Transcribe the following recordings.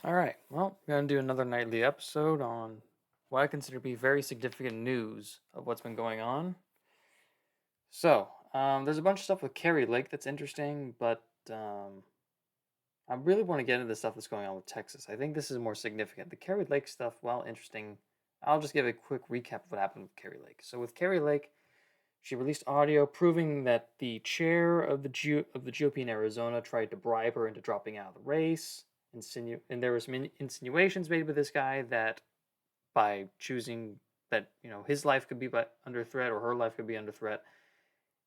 All right. Well, we're going to do another nightly episode on what I consider to be very significant news of what's been going on. There's a bunch of stuff with Kerry Lake that's interesting, but I really want to get into the stuff that's going on with Texas. I think this is more significant. The Kerry Lake stuff, while interesting, I'll just give a quick recap of what happened with Kerry Lake. So, with Kerry Lake, she released audio proving that the chair of the GOP in Arizona tried to bribe her into dropping out of the race. And there were some insinuations made by this guy that by choosing that his life could be under threat or her life could be under threat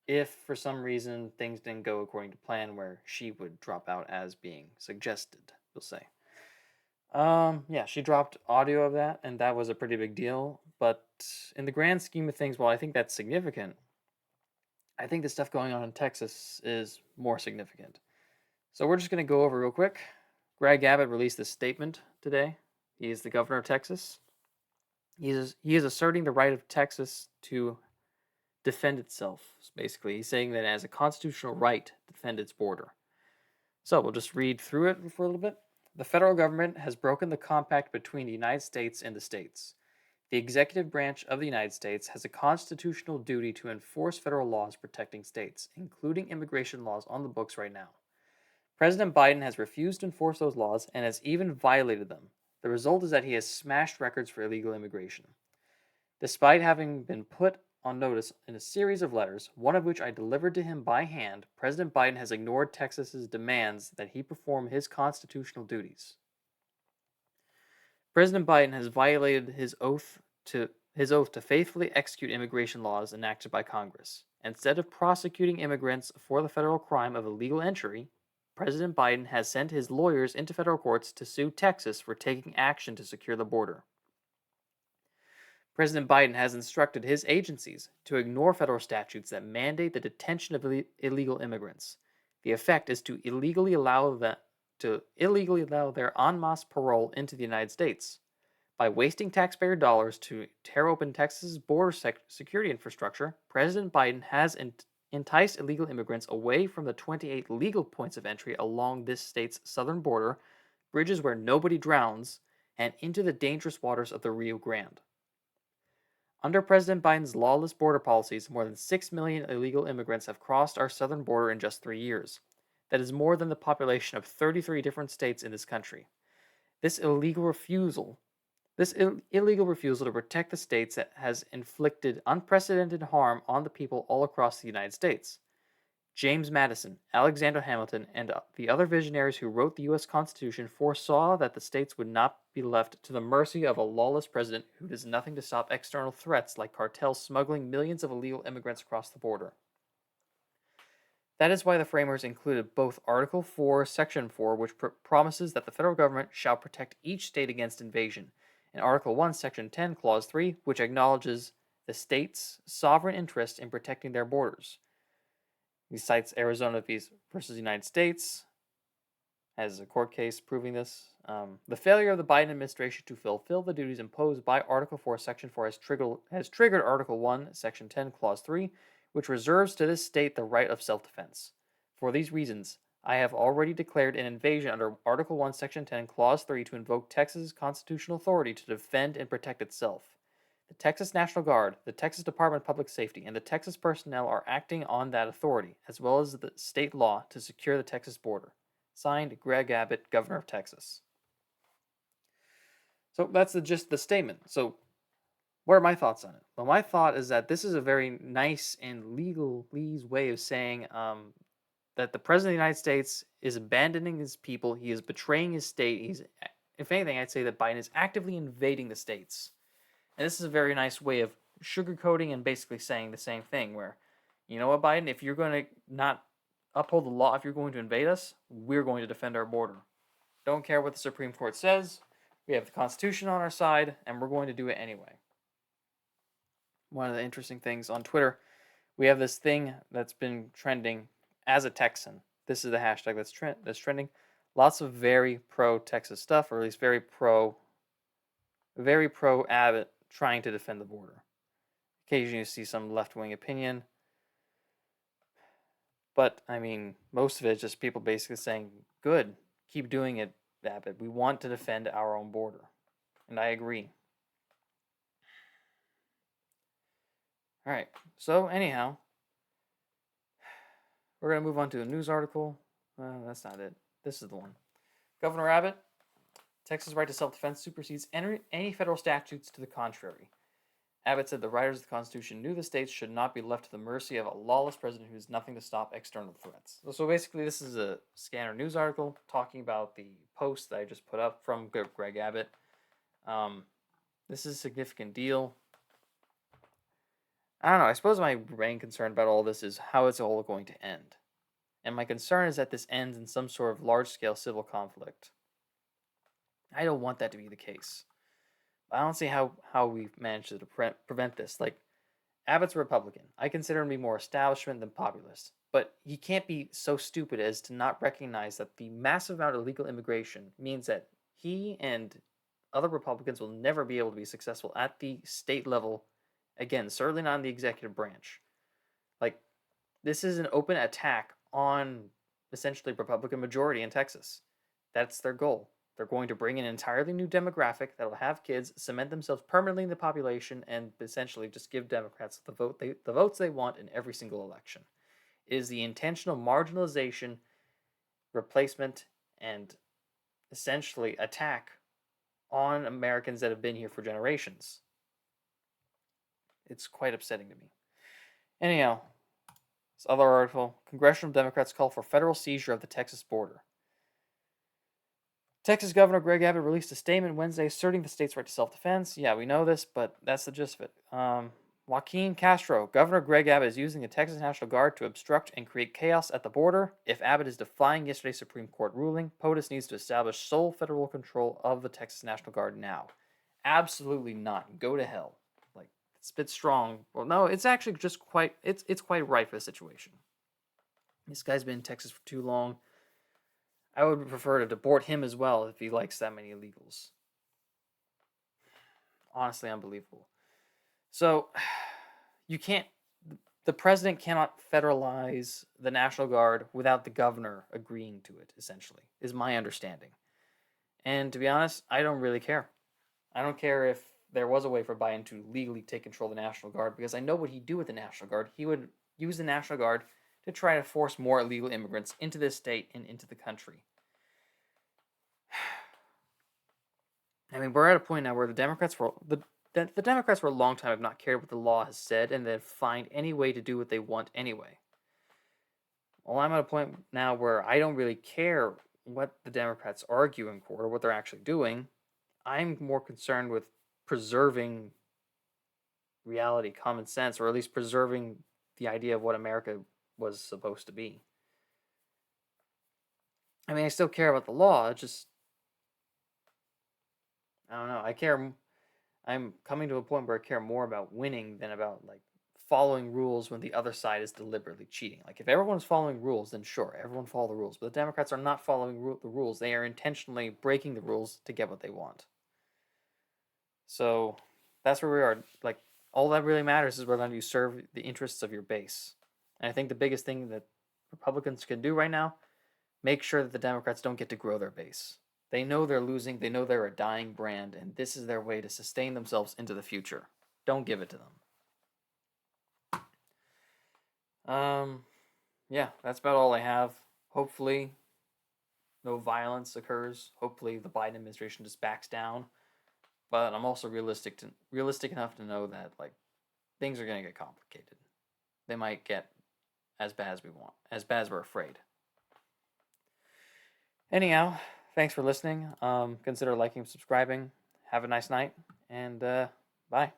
if for some reason things didn't go according to plan, where she would drop out as being suggested. We'll say. Yeah, she dropped audio of that, and that was a pretty big deal. But in the grand scheme of things, while I think that's significant, I think the stuff going on in Texas is more significant. So we're just going to go over real quick. Greg Abbott released this statement today. He is the governor of Texas. He is asserting the right of Texas to defend itself. Basically, he's saying that it has a constitutional right to defend its border. So we'll just read through it for a little bit. The federal government has broken the compact between the United States and the states. The executive branch of the United States has a constitutional duty to enforce federal laws protecting states, including immigration laws on the books right now. President Biden has refused to enforce those laws and has even violated them. The result is that he has smashed records for illegal immigration. Despite having been put on notice in a series of letters, one of which I delivered to him by hand, President Biden has ignored Texas's demands that he perform his constitutional duties. President Biden has violated his oath to faithfully execute immigration laws enacted by Congress. Instead of prosecuting immigrants for the federal crime of illegal entry, President Biden has sent his lawyers into federal courts to sue Texas for taking action to secure the border. President Biden has instructed his agencies to ignore federal statutes that mandate the detention of illegal immigrants. The effect is to illegally allow their en masse parole into the United States. By wasting taxpayer dollars to tear open Texas's border security infrastructure, President Biden has enticed illegal immigrants away from the 28 legal points of entry along this state's southern border, bridges where nobody drowns, and into the dangerous waters of the Rio Grande. Under President Biden's lawless border policies, more than 6 million illegal immigrants have crossed our southern border in just 3 years. That is more than the population of 33 different states in this country. This illegal refusal this illegal refusal to protect the states that has inflicted unprecedented harm on the people all across the United States. James Madison, Alexander Hamilton, and the other visionaries who wrote the U.S. Constitution foresaw that the states would not be left to the mercy of a lawless president who does nothing to stop external threats like cartels smuggling millions of illegal immigrants across the border. That is why the framers included both Article 4, Section 4, which promises that the federal government shall protect each state against invasion, and Article 1, Section 10, Clause 3, which acknowledges the state's sovereign interest in protecting their borders. He cites Arizona versus United States as a court case proving this. The failure of the Biden administration to fulfill the duties imposed by Article 4, Section 4 has triggered Article 1, Section 10, Clause 3, which reserves to this state the right of self-defense. For these reasons, I have already declared an invasion under Article 1, Section 10, Clause 3 to invoke Texas' constitutional authority to defend and protect itself. The Texas National Guard, the Texas Department of Public Safety, and the Texas personnel are acting on that authority, as well as the state law, to secure the Texas border. Signed, Greg Abbott, Governor of Texas. So that's the gist of the statement. So what are my thoughts on it? Well, my thought is that this is a very nice and legalese way of saying that the President of the United States is abandoning his people. He is betraying his state. If anything, I'd say that Biden is actively invading the states. And this is a very nice way of sugarcoating and basically saying the same thing where, you know what, Biden, if you're going to not uphold the law, if you're going to invade us, we're going to defend our border. Don't care what the Supreme Court says. We have the Constitution on our side, and we're going to do it anyway. One of the interesting things on Twitter, we have this thing that's been trending as a Texan. This is the hashtag that's trending. Lots of very pro-Texas stuff, or at least very pro Abbott trying to defend the border. Occasionally you see some left-wing opinion. But, I mean, most of it is just people basically saying, good, keep doing it. Abbott. We want to defend our own border. And I agree. All right. So, anyhow, we're going to move on to a news article. That's not it. This is the one. Governor Abbott, Texas' right to self-defense supersedes any federal statutes to the contrary. Abbott said the writers of the Constitution knew the states should not be left to the mercy of a lawless president who has nothing to stop external threats. So basically, this is a Scanner News article talking about the post that I just put up from Greg Abbott. This is a significant deal. I don't know. I suppose my main concern about all this is how it's all going to end. And my concern is that this ends in some sort of large-scale civil conflict. I don't want that to be the case. I don't see how we've managed to prevent this. Like, Abbott's a Republican. I consider him to be more establishment than populist. But he can't be so stupid as to not recognize that the massive amount of illegal immigration means that he and other Republicans will never be able to be successful at the state level. Again, certainly not in the executive branch. Like, this is an open attack on essentially Republican majority in Texas. That's their goal. They're going to bring an entirely new demographic that will have kids, cement themselves permanently in the population, and essentially just give Democrats the votes they want in every single election. It is the intentional marginalization, replacement, and essentially attack on Americans that have been here for generations. It's quite upsetting to me. Anyhow, this other article, Congressional Democrats call for federal seizure of the Texas border. Texas Governor Greg Abbott released a statement Wednesday asserting the state's right to self-defense. Yeah, we know this, but that's the gist of it. Joaquin Castro, Governor Greg Abbott is using the Texas National Guard to obstruct and create chaos at the border. If Abbott is defying yesterday's Supreme Court ruling, POTUS needs to establish sole federal control of the Texas National Guard now. Absolutely not. Go to hell. Like, spit strong. Well, no, it's actually just quite, it's quite right for the situation. This guy's been in Texas for too long. I would prefer to deport him as well if he likes that many illegals. Honestly, unbelievable. So, the president cannot federalize the National Guard without the governor agreeing to it, essentially, is my understanding. And to be honest, I don't really care. I don't care if there was a way for Biden to legally take control of the National Guard, because I know what he'd do with the National Guard. He would use the National Guard to try to force more illegal immigrants into this state and into the country. I mean, we're at a point now where the Democrats for a long time have not cared what the law has said, and then find any way to do what they want anyway. Well, I'm at a point now where I don't really care what the Democrats argue in court or what they're actually doing. I'm more concerned with preserving reality, common sense, or at least preserving the idea of what America was supposed to be. I mean, I still care about the law. It's just, I don't know. I'm coming to a point where I care more about winning than about like following rules when the other side is deliberately cheating. Like, if everyone's following rules, then sure, everyone follow the rules. But the Democrats are not following the rules. They are intentionally breaking the rules to get what they want. So that's where we are. Like, all that really matters is whether you serve the interests of your base. And I think the biggest thing that Republicans can do right now, make sure that the Democrats don't get to grow their base. They know they're losing. They know they're a dying brand, and this is their way to sustain themselves into the future. Don't give it to them. Yeah, that's about all I have. Hopefully, no violence occurs. Hopefully, the Biden administration just backs down. But I'm also realistic enough to know that like things are going to get complicated. They might get as bad as we want, as bad as we're afraid. Anyhow, thanks for listening. Consider liking and subscribing. Have a nice night, and bye.